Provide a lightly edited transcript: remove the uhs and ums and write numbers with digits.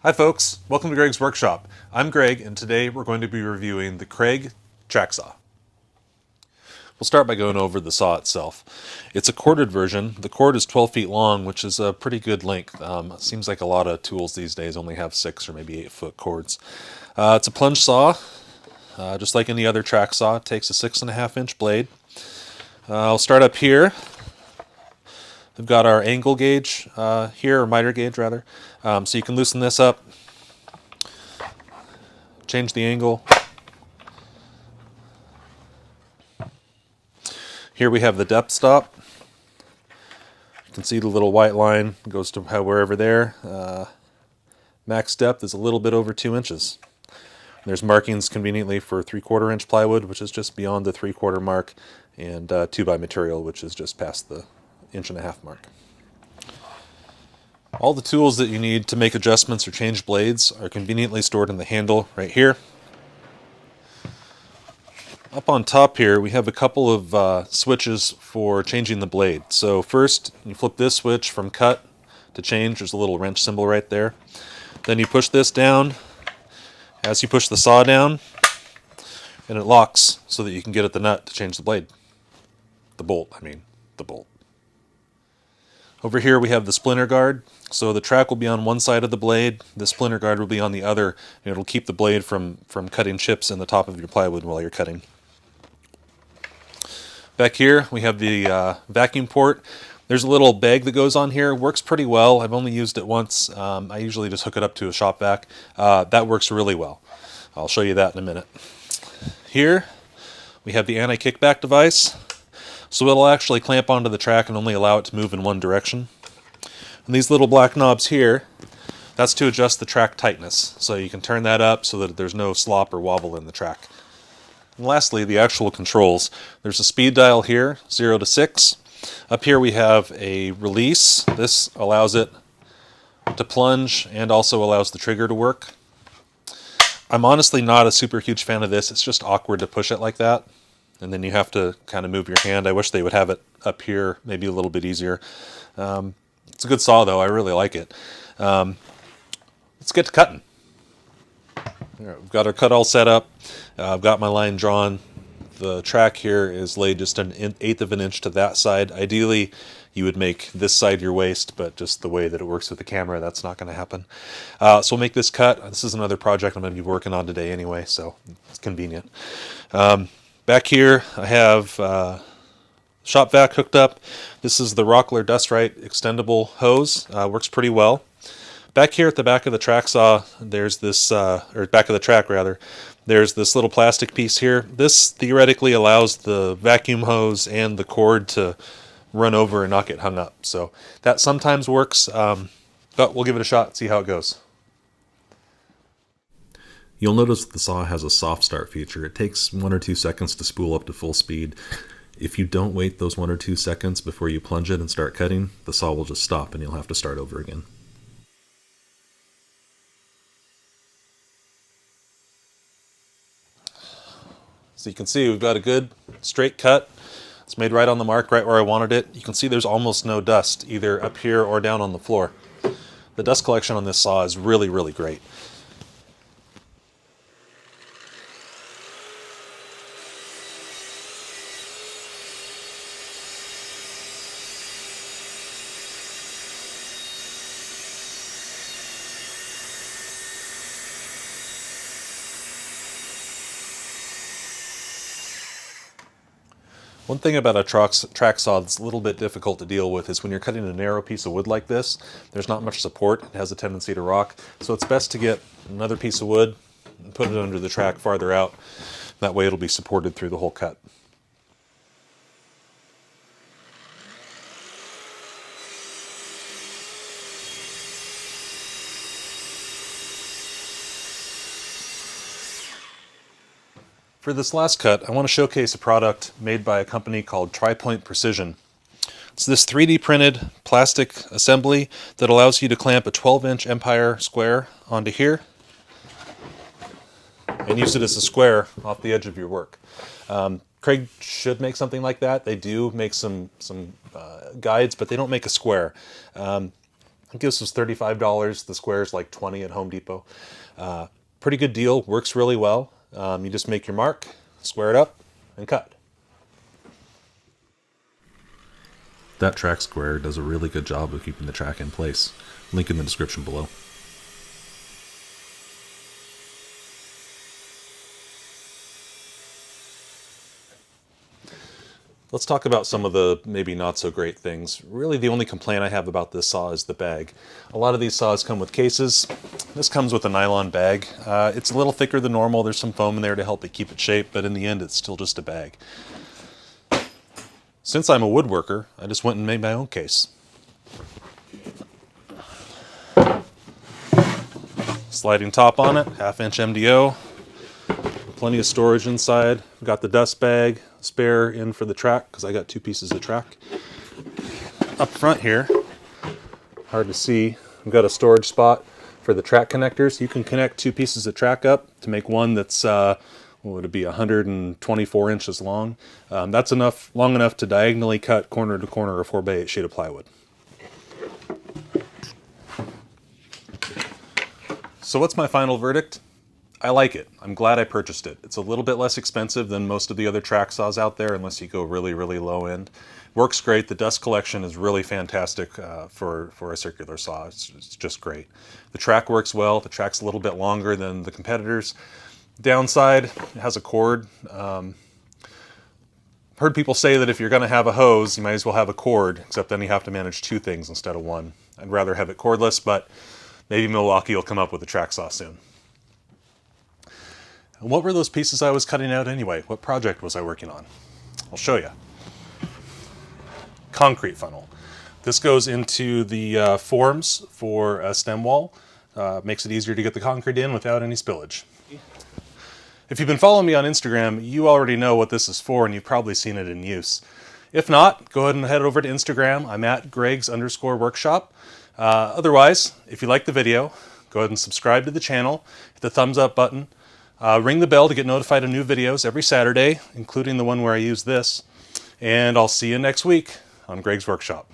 Hi folks, welcome to Greg's Workshop. I'm Greg and today we're going to be reviewing the Kreg track saw. We'll start by going over the saw itself. It's a corded version. The cord is 12 feet long, which is a pretty good length. It seems like a lot of tools these days only have 6 or maybe 8 foot cords. It's a plunge saw, just like any other track saw. It takes a 6.5 inch blade. I'll start up here. We've got our angle gauge here, or miter gauge rather. So you can loosen this up, change the angle. Here we have the depth stop. You can see the little white line goes to wherever there. Max depth is a little bit over 2 inches. There's markings conveniently for 3/4 inch plywood, which is just beyond the 3/4 mark, and 2x material, which is just past the 1.5 mark. All the tools that you need to make adjustments or change blades are conveniently stored in the handle right here. Up on top here we have a couple of switches for changing the blade. So first you flip this switch from cut to change. There's a little wrench symbol right there. Then you push this down as you push the saw down, and it locks so that you can get at the nut to change the blade. The bolt. Over here we have the splinter guard. So the track will be on one side of the blade, the splinter guard will be on the other, and it'll keep the blade from cutting chips in the top of your plywood while you're cutting. Back here we have the vacuum port. There's a little bag that goes on here. Works pretty well. I've only used it once. I usually just hook it up to a shop vac. That works really well. I'll show you that in a minute. Here we have the anti-kickback device. So it'll actually clamp onto the track and only allow it to move in one direction. And these little black knobs here, that's to adjust the track tightness. So you can turn that up so that there's no slop or wobble in the track. And lastly, the actual controls. There's a speed dial here, 0 to 6. Up here we have a release. This allows it to plunge and also allows the trigger to work. I'm honestly not a super huge fan of this. It's just awkward to push it like that. And then you have to kind of move your hand. I wish they would have it up here, maybe a little bit easier. It's a good saw though, I really like it. Let's get to cutting. We've got our cut all set up. I've got my line drawn. The track here is laid just an 1/8 of an inch to that side. Ideally, you would make this side your waist, but just the way that it works with the camera, that's not going to happen. So we'll make this cut. This is another project I'm going to be working on today anyway, so it's convenient. Back here I have shop vac hooked up. This is the Rockler Dust Right extendable hose. Works pretty well. Back here at the back of the track saw, there's this, or back of the track rather, there's this little plastic piece here. This theoretically allows the vacuum hose and the cord to run over and not get hung up. So that sometimes works, but we'll give it a shot and see how it goes. You'll notice the saw has a soft start feature. It takes 1 or 2 seconds to spool up to full speed. If you don't wait those 1 or 2 seconds before you plunge it and start cutting, the saw will just stop and you'll have to start over again. So you can see we've got a good straight cut. It's made right on the mark, right where I wanted it. You can see there's almost no dust, either up here or down on the floor. The dust collection on this saw is really, really great. One thing about a track saw that's a little bit difficult to deal with is when you're cutting a narrow piece of wood like this, there's not much support. It has a tendency to rock. So it's best to get another piece of wood and put it under the track farther out. That way it'll be supported through the whole cut. For this last cut, I want to showcase a product made by a company called Tripoint Precision. It's this 3D printed plastic assembly that allows you to clamp a 12-inch Empire square onto here and use it as a square off the edge of your work. Kreg should make something like that. They do make some guides, but they don't make a square. I'm I think this was $35. The square is like $20 at Home Depot. Pretty good deal, works really well. You just make your mark, square it up, and cut. That track square does a really good job of keeping the track in place. Link in the description below. Let's talk about some of the maybe not so great things. Really the only complaint I have about this saw is the bag. A lot of these saws come with cases. This comes with a nylon bag. It's a little thicker than normal. There's some foam in there to help it keep its shape, but in the end it's still just a bag. Since I'm a woodworker, I just went and made my own case. Sliding top on it, 1/2-inch MDO. Plenty of storage inside. Got the dust bag, spare in for the track because I got 2 pieces of track. Up front here, hard to see, I've got a storage spot for the track connectors. You can connect 2 pieces of track up to make one that's, what would it be, 124 inches long. That's long enough to diagonally cut corner to corner a 4x8 sheet of plywood. So what's my final verdict? I like it. I'm glad I purchased it. It's a little bit less expensive than most of the other track saws out there, unless you go really, really low end. Works great. The dust collection is really fantastic for a circular saw. It's just great. The track works well. The track's a little bit longer than the competitors. Downside, it has a cord. Heard people say that if you're going to have a hose, you might as well have a cord, except then you have to manage 2 things instead of 1. I'd rather have it cordless, but maybe Milwaukee will come up with a track saw soon. And what were those pieces I was cutting out anyway? What project was I working on? I'll show you. Concrete funnel. This goes into the forms for a stem wall. Makes it easier to get the concrete in without any spillage. If you've been following me on Instagram, you already know what this is for and you've probably seen it in use. If not, go ahead and head over to Instagram. I'm at Gregs_workshop. Otherwise, if you like the video, go ahead and subscribe to the channel, hit the thumbs up button, ring the bell to get notified of new videos every Saturday, including the one where I use this, and I'll see you next week on Greg's Workshop.